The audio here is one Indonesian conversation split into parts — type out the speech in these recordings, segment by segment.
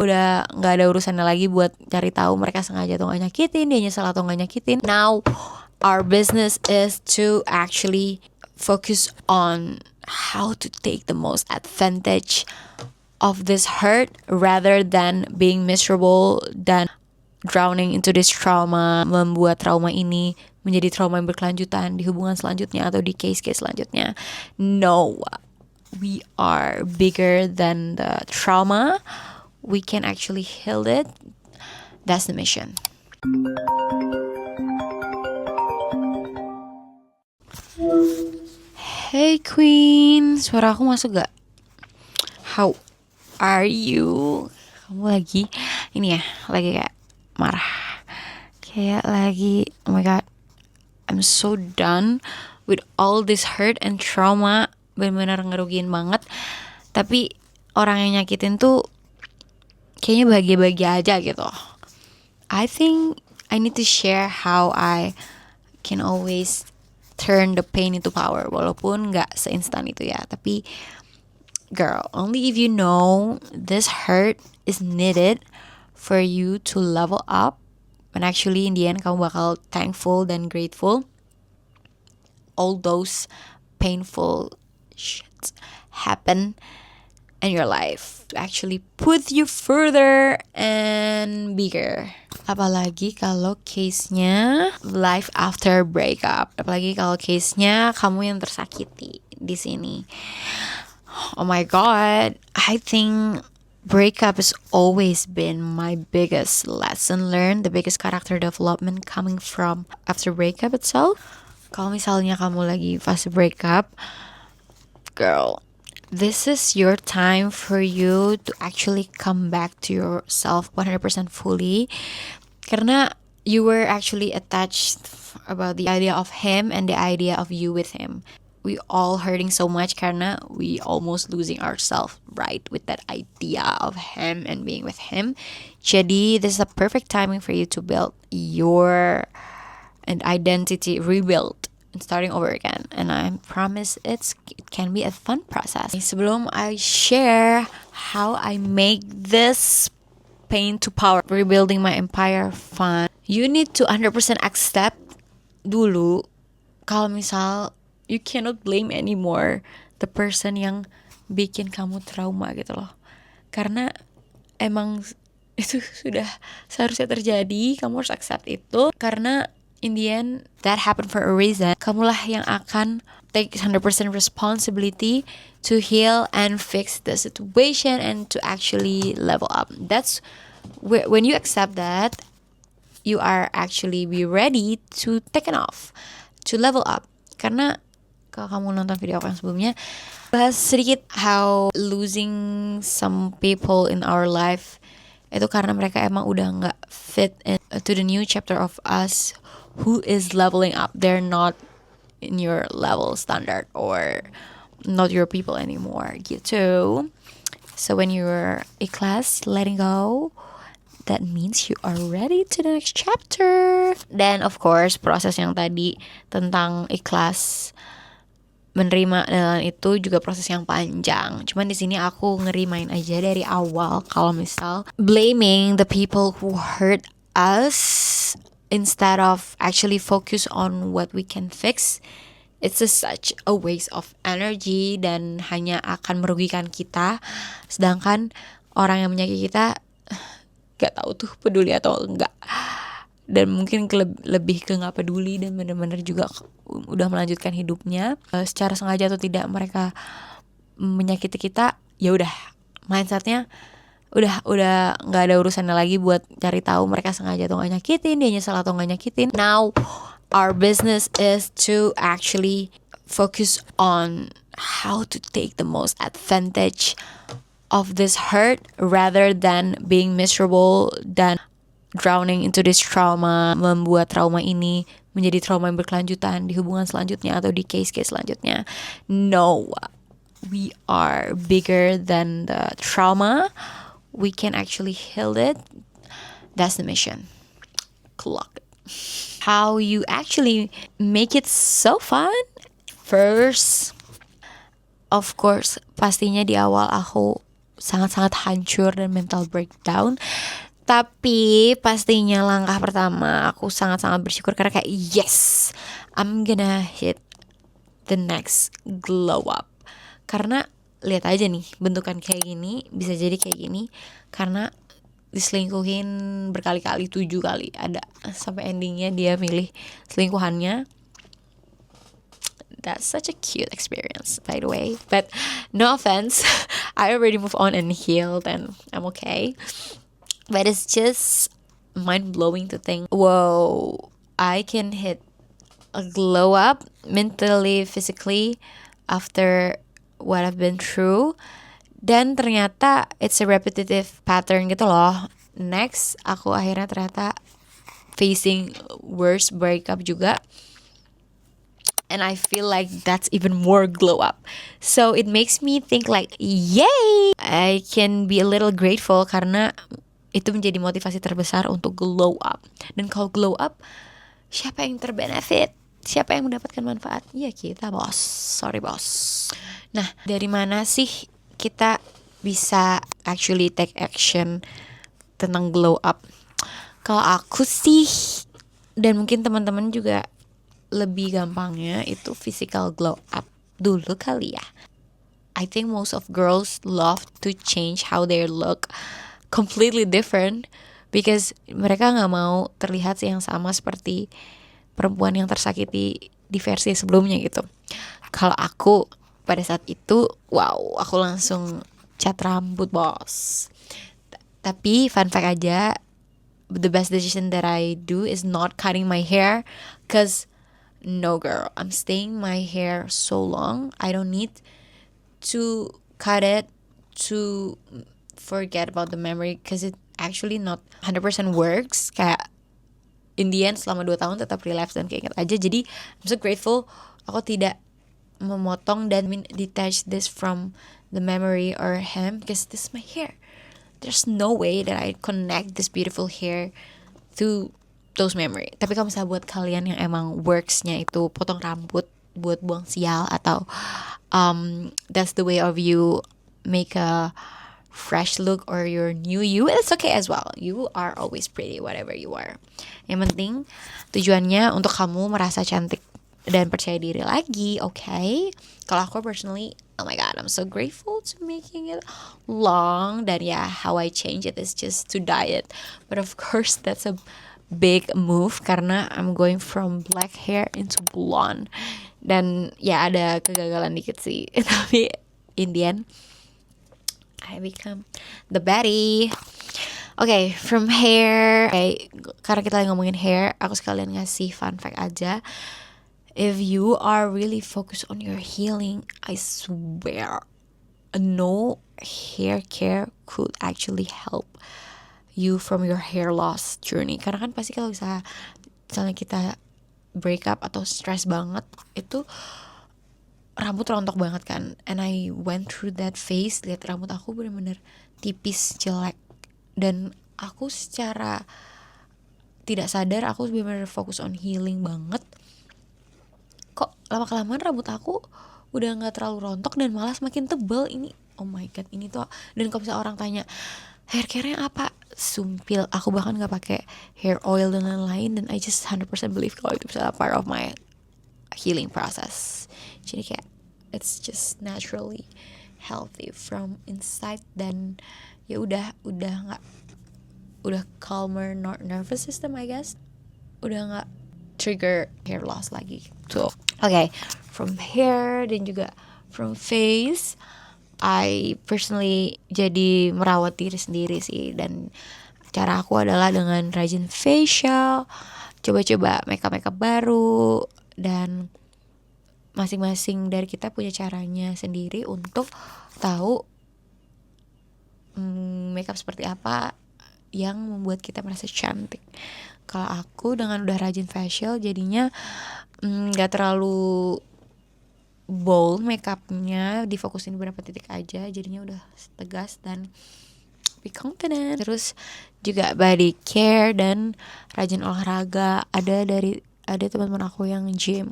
udah nggak ada urusannya lagi buat cari tahu mereka sengaja atau nggak nyakitin, dia nyesel atau nggak nyakitin. Now our business is to actually focus on how to take the most advantage of this hurt rather than being miserable dan drowning into this trauma, membuat trauma ini menjadi trauma yang berkelanjutan di hubungan selanjutnya atau di case-case selanjutnya. No, we are bigger than the trauma. We can actually heal it. That's the mission. Hey Queen, suara aku masuk gak? How are you? Kamu lagi ini ya, lagi kayak marah, kayak lagi oh my god, I'm so done with all this hurt and trauma. Benar-benar ngerugiin banget. Tapi orang yang nyakitin tuh kayaknya bahagia-bahagia aja gitu. I think I need to share how I can always turn the pain into power. Walaupun gak seinstan itu ya. Tapi girl, only if you know this hurt is needed for you to level up. And actually in the end kamu bakal thankful dan grateful. All those painful shit happen in your life to actually put you further and bigger. Apalagi kalau case-nya life after breakup. Apalagi kalau case-nya kamu yang tersakiti di sini. Oh my god, I think breakup has always been my biggest lesson learned, the biggest character development coming from after breakup itself. Kalau misalnya kamu lagi fase breakup, girl, this is your time for you to actually come back to yourself 100% fully. Karena you were actually attached about the idea of him and the idea of you with him. We all hurting so much karena we almost losing ourselves, right? With that idea of him and being with him. Jadi this is a perfect timing for you to build your identity, rebuild and starting over again. And I promise it can be a fun process. Sebelum I share how I make this pain to power, rebuilding my empire fun, you need to 100% accept dulu kalau misal you cannot blame anymore the person yang bikin kamu trauma gitu loh. Karena emang itu sudah seharusnya terjadi, kamu harus accept itu. Karena in the end, that happened for a reason. Kamulah yang akan take 100% responsibility to heal and fix the situation and to actually level up. That's when you accept that, you are actually be ready to take it off, to level up. Karena kalau kamu nonton video aku yang sebelumnya, bahas sedikit how losing some people in our life itu karena mereka emang udah gak fit into the new chapter of us who is leveling up. They're not in your level standard or not your people anymore gitu. So when you're ikhlas, letting go, that means you are ready to the next chapter. Then of course proses yang tadi tentang ikhlas menerima dan itu juga proses yang panjang. Cuman di sini aku ngerimain aja dari awal kalau misal blaming the people who hurt us instead of actually focus on what we can fix, it's such a waste of energy dan hanya akan merugikan kita. Sedangkan orang yang menyakiti kita gak tahu tuh peduli atau enggak, dan mungkin lebih ke gak peduli dan benar-benar juga udah melanjutkan hidupnya secara sengaja atau tidak. Mereka menyakiti kita, ya udah mindsetnya udah nggak ada urusannya lagi buat cari tahu mereka sengaja atau nggak nyakitin, dia nyesel atau nggak nyakitin. Now our business is to actually focus on how to take the most advantage of this hurt rather than being miserable dan drowning into this trauma, membuat trauma ini menjadi trauma yang berkelanjutan di hubungan selanjutnya atau di case-case selanjutnya. No, we are bigger than the trauma. We can actually heal it. That's the mission. Clock it. How you actually make it so fun? First, of course, pastinya di awal aku sangat-sangat hancur dan mental breakdown. Tapi pastinya langkah pertama aku sangat-sangat bersyukur karena kayak yes, I'm gonna hit the next glow up. Karena lihat aja nih, bentukan kayak gini bisa jadi kayak gini karena diselingkuhin berkali-kali, 7 kali ada, sampai endingnya dia milih selingkuhannya. That's such a cute experience, by the way. But no offense, I already moved on and healed, and I'm okay. But it's just mind blowing to think, whoa, I can hit a glow up mentally, physically after what I've been through. Dan ternyata it's a repetitive pattern gitu loh. Next, aku akhirnya ternyata facing worse breakup juga. And I feel like that's even more glow up. So it makes me think like, yay! I can be a little grateful karena itu menjadi motivasi terbesar untuk glow up. Dan kalau glow up, siapa yang terbenefit? Siapa yang mendapatkan manfaat? Ya kita, bos. Sorry, bos. Nah, dari mana sih kita bisa actually take action tentang glow up? Kalau aku sih, dan mungkin teman-teman juga lebih gampangnya itu physical glow up dulu kali ya. I think most of girls love to change how they look completely different because mereka nggak mau terlihat yang sama seperti perempuan yang tersakiti di versi sebelumnya gitu. Kalau aku pada saat itu, wow, aku langsung cat rambut, bos. Tapi fun fact aja, the best decision that I do is not cutting my hair, cause no girl, I'm staying my hair so long. I don't need to cut it to forget about the memory, cause it actually not 100% works. Kayak in the end selama 2 tahun tetap relapse dan keinget aja. Jadi I'm so grateful aku tidak memotong dan detach this from the memory or him, because this is my hair. There's no way that I connect this beautiful hair to those memory. Tapi kalau misalnya buat kalian yang emang worksnya itu potong rambut buat buang sial, atau that's the way of you make a fresh look or your new you, it's okay as well. You are always pretty whatever you are. Yang penting tujuannya untuk kamu merasa cantik dan percaya diri lagi, okay? Kalau aku personally, oh my god, I'm so grateful to making it long. Dan ya, how I change it is just to dye it. But of course that's a big move karena I'm going from black hair into blonde. Dan ya ada kegagalan dikit sih. Tapi in the end I become the baddie. Okay, from hair, karena kita lagi ngomongin hair, aku sekalian ngasih fun fact aja. If you are really focused on your healing, I swear no hair care could actually help you from your hair loss journey. Karena kan pasti kalau misalnya kita break up atau stress banget, itu rambut rontok banget kan. And I went through that phase. Lihat rambut aku bener-bener tipis, jelek. Dan aku secara tidak sadar aku bener-bener fokus on healing banget. Kok lama-kelamaan rambut aku udah gak terlalu rontok dan malah semakin tebal. Ini, oh my god, ini tuh. Dan kalau misalnya orang tanya hair care-nya apa, sumpil, aku bahkan gak pakai hair oil dan lain-lain. Dan I just 100% believe kalau itu bisa part of my healing process. Jadi kayak it's just naturally healthy from inside. Dan ya udah calmer nervous system, I guess. Udah gak trigger hair loss lagi. So, okay, from hair dan juga from face, I personally jadi merawat diri sendiri sih. Dan cara aku adalah dengan rajin facial, coba-coba makeup baru. Dan masing-masing dari kita punya caranya sendiri untuk tahu makeup seperti apa yang membuat kita merasa cantik. Kalau aku dengan udah rajin facial, jadinya gak terlalu bold makeupnya, difokusin beberapa titik aja, jadinya udah tegas dan be confident. Terus juga body care dan rajin olahraga. Ada teman-teman aku yang gym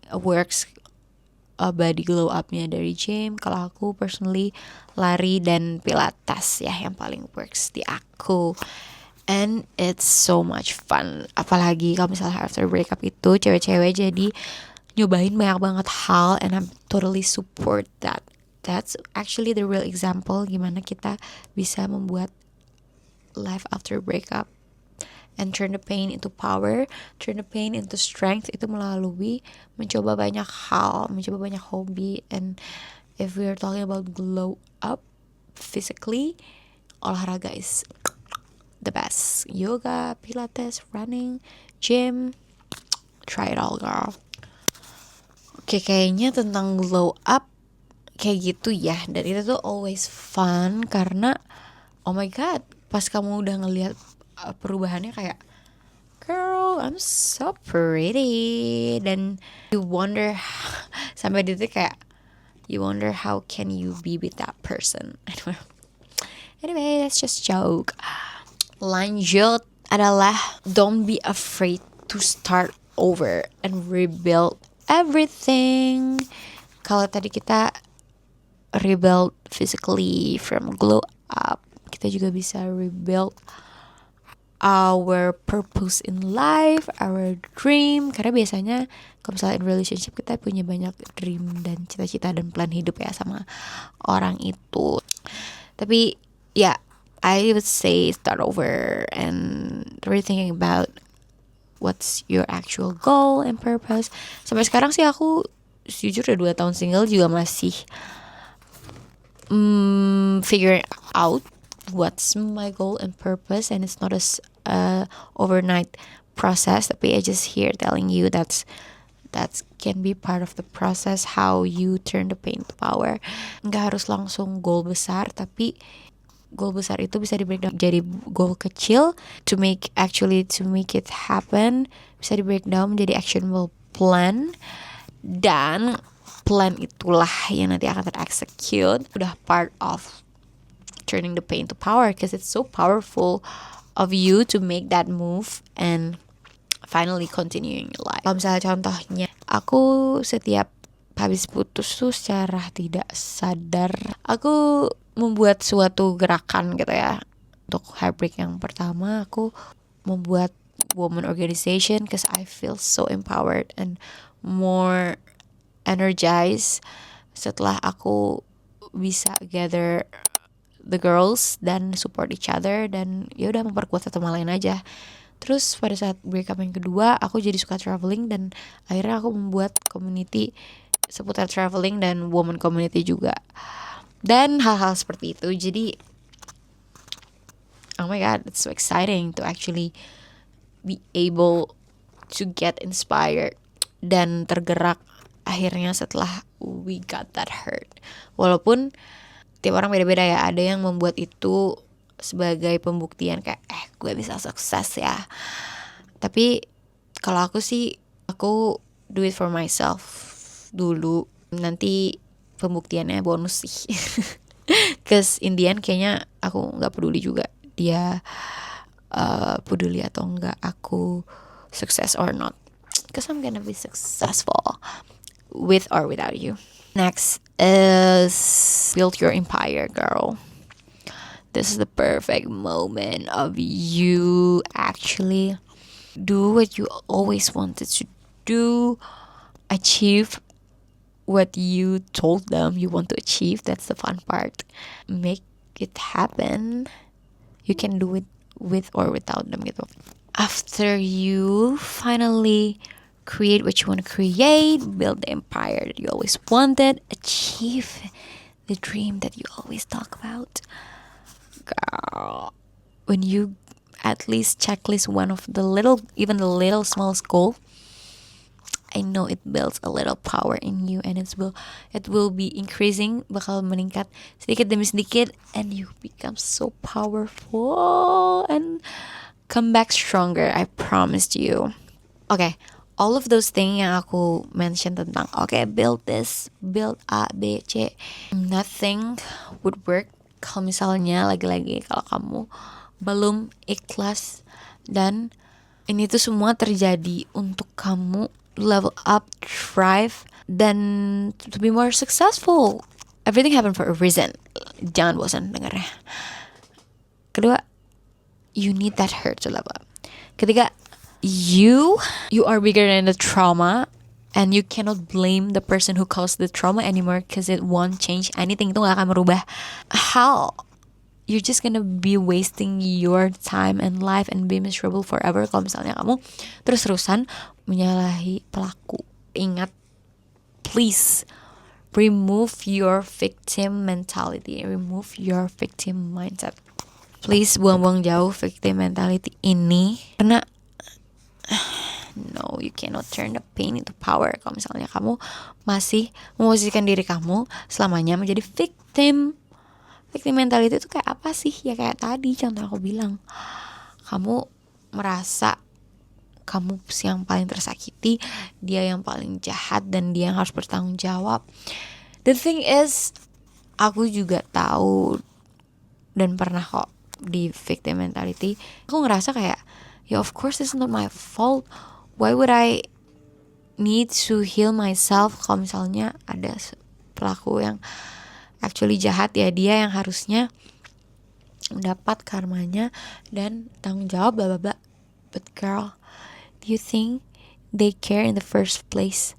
works body glow upnya dari gym. Kalau aku personally lari dan pilates ya yang paling works di aku. And it's so much fun. Apalagi kalau misalnya after breakup itu cewek-cewek jadi nyobain banyak banget hal, and I'm totally support that. That's actually the real example gimana kita bisa membuat life after breakup and turn the pain into power, turn the pain into strength, itu melalui mencoba banyak hal, mencoba banyak hobi. And if we're talking about glow up physically, olahraga is the best. Yoga, pilates, running, gym, try it all girl. Oke, kayaknya tentang glow up kayak gitu ya. Dan itu tuh always fun karena oh my god, pas kamu udah ngelihat perubahannya kayak girl, I'm so pretty. Dan you wonder sampai detik kayak you wonder how can you be with that person. Anyway, that's just joke. Lanjut adalah don't be afraid to start over and rebuild everything. Kalau tadi kita rebuild physically from glow up, kita juga bisa rebuild our purpose in life, our dream. Karena biasanya kalau misalnya in relationship kita punya banyak dream dan cita-cita dan plan hidup ya sama orang itu. Tapi ya, I would say start over and really thinking about what's your actual goal and purpose. Sampai sekarang sih aku jujur udah 2 tahun single juga masih figuring out what's my goal and purpose, and it's not a overnight process. Tapi I just here telling you that can be part of the process, how you turn the pain to power. Nggak harus langsung goal besar, tapi goal besar itu bisa di breakdown jadi goal kecil to make it happen. Bisa di breakdown menjadi actionable plan, dan plan itulah yang nanti akan ter-execute. Udah part of turning the pain to power because it's so powerful of you to make that move and finally continuing your life. Kalau misalnya contohnya, aku setiap habis putus tuh secara tidak sadar aku membuat suatu gerakan gitu ya. Untuk heartbreak yang pertama, aku membuat woman organization because I feel so empowered and more energized setelah aku bisa gather the girls dan support each other, dan ya udah memperkuat satu sama lain aja. Terus pada saat breakup yang kedua, aku jadi suka traveling, dan akhirnya aku membuat community seputar traveling dan woman community juga, dan hal-hal seperti itu. Jadi oh my god, it's so exciting to actually be able to get inspired dan tergerak akhirnya setelah we got that hurt. Walaupun tiap orang beda-beda ya, ada yang membuat itu sebagai pembuktian kayak gue bisa sukses ya. Tapi kalau aku sih, aku do it for myself dulu, nanti pembuktiannya bonus sih. Cause in the end kayaknya aku nggak peduli juga dia peduli atau enggak aku sukses or not, cause I'm gonna be successful with or without you. Next is build your empire, girl. This is the perfect moment of you actually do what you always wanted to do, achieve what you told them you want to achieve. That's the fun part. Make it happen. You can do it with or without them gitu. After you finally create what you want to create, build the empire that you always wanted, achieve the dream that you always talk about, girl, when you at least checklist one of the little, even the little smallest goal, I know it builds a little power in you, and it will be increasing, bakal meningkat sedikit demi sedikit, and you become so powerful and come back stronger. I promised you. Okay, all of those things yang aku mention tentang build this, build A, B, C, nothing would work kalau misalnya lagi-lagi kalau kamu belum ikhlas, dan ini tuh semua terjadi untuk kamu level up, thrive, dan to be more successful. Everything happened for a reason. Jangan bosan dengarnya. Kedua, you need that hurt to level up. Ketiga, you are bigger than the trauma, and you cannot blame the person who caused the trauma anymore, because it won't change anything. Itu gak akan merubah hal. You're just gonna be wasting your time and life and be miserable forever kalau misalnya kamu terus-terusan menyalahi pelaku. Ingat, please remove your victim mentality, remove your victim mindset. Please buang-buang jauh victim mentality ini, karena no, you cannot turn the pain into power. Kalau misalnya kamu masih memposisikan diri kamu selamanya menjadi victim. Victim mentality itu kayak apa sih? Ya kayak tadi contoh aku bilang, kamu merasa kamu yang paling tersakiti, dia yang paling jahat, dan dia yang harus bertanggung jawab. The thing is, aku juga tahu dan pernah kok di victim mentality. Aku ngerasa kayak, ya of course it's not my fault. Why would I need to heal myself kalau misalnya ada pelaku yang actually jahat, ya dia yang harusnya mendapat karmanya dan tanggung jawab bla bla bla. But girl, do you think they care in the first place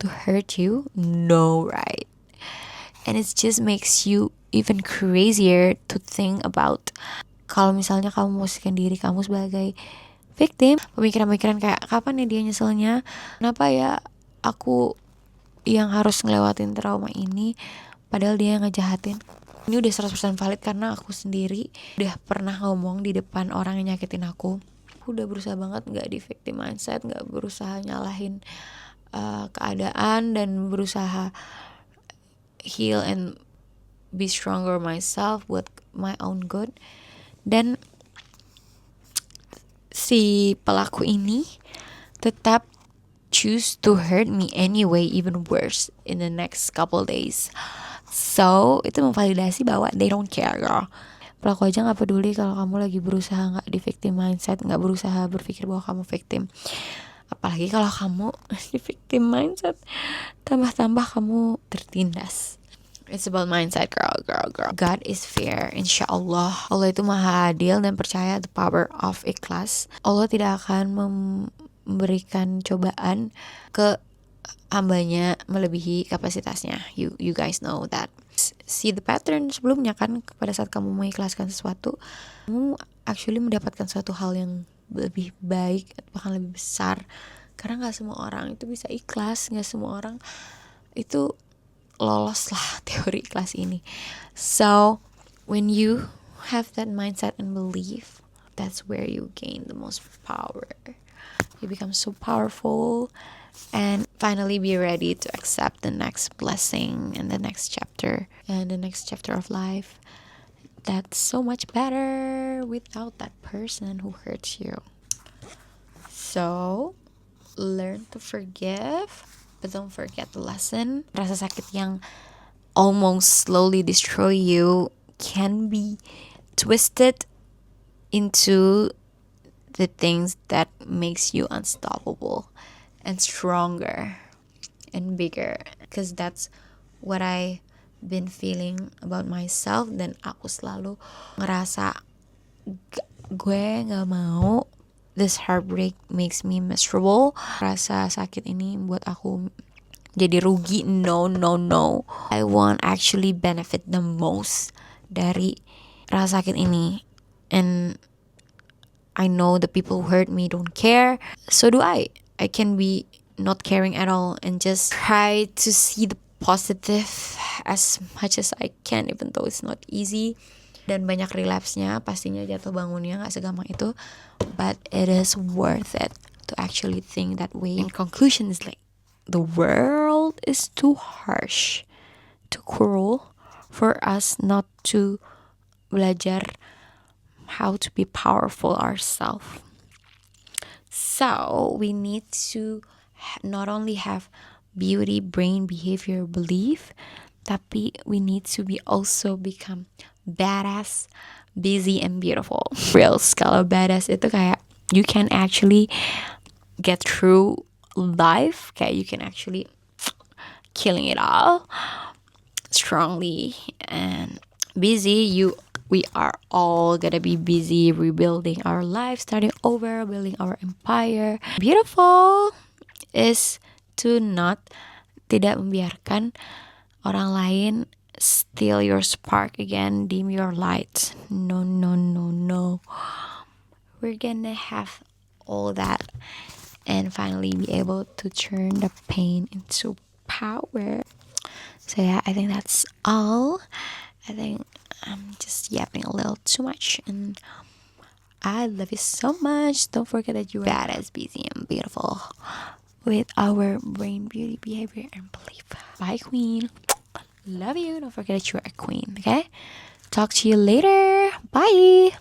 to hurt you? No, right? And it just makes you even crazier to think about kalau misalnya kamu memposisikan diri kamu sebagai victim. Pemikiran-pemikiran kayak, kapan ya dia nyeselnya, kenapa ya aku yang harus ngelewatin trauma ini padahal dia yang ngejahatin. Ini udah 100% valid karena aku sendiri udah pernah ngomong di depan orang yang nyakitin aku. Aku udah berusaha banget gak di victim mindset, gak berusaha nyalahin keadaan, dan berusaha heal and be stronger myself buat my own good. Dan si pelaku ini tetap choose to hurt me anyway, even worse in the next couple days. So itu memvalidasi bahwa they don't care, girl. Pelaku aja gak peduli kalau kamu lagi berusaha gak di victim mindset, gak berusaha berpikir bahwa kamu victim. Apalagi kalau kamu di victim mindset, tambah-tambah kamu tertindas. It's about mindset, girl. God is fair, insya Allah. Allah itu maha adil, dan percaya the power of ikhlas. Allah tidak akan memberikan cobaan ke hambanya melebihi kapasitasnya. You guys know that. See the pattern sebelumnya kan, pada saat kamu mengikhlaskan sesuatu, kamu actually mendapatkan suatu hal yang lebih baik, bahkan lebih besar. Karena gak semua orang itu bisa ikhlas, gak semua orang itu lolos lah teori ikhlas ini. So when you have that mindset and belief, that's where you gain the most power. You become so powerful, and finally be ready to accept the next blessing and the next chapter of life that's so much better without that person who hurts you. So learn to forgive, but don't forget the lesson. Rasa sakit yang almost slowly destroy you can be twisted into the things that makes you unstoppable and stronger and bigger, because that's what I been feeling about myself. Dan aku selalu ngerasa gue gak mau this heartbreak makes me miserable. Rasa sakit ini buat aku jadi rugi. No. I want actually benefit the most dari rasa sakit ini. And I know the people who hurt me don't care. So do I. I can be not caring at all and just try to see the positive as much as I can, even though it's not easy. Dan banyak relapse-nya, pastinya jatuh bangunnya gak segampang itu. But it is worth it to actually think that way. In conclusion is like, the world is too harsh, too cruel for us not to belajar how to be powerful ourselves. So we need to not only have beauty, brain, behavior, belief, tapi we need to be also become badass, busy, and beautiful. Reals, kalau badass itu kayak you can actually get through life, kayak you can actually killing it all strongly and busy. We are all gonna be busy rebuilding our life, starting over, building our empire. Beautiful is to not tidak membiarkan orang lain steal your spark again, dim your light. No, no, no, no. We're gonna have all that and finally be able to turn the pain into power. So yeah, I think that's all. I think I'm just yapping a little too much, and I love you so much. Don't forget that you are badass, busy, and beautiful with our brain, beauty, behavior, and belief. Bye, queen. Love you. Don't forget that you are a queen. Okay. Talk to you later. Bye.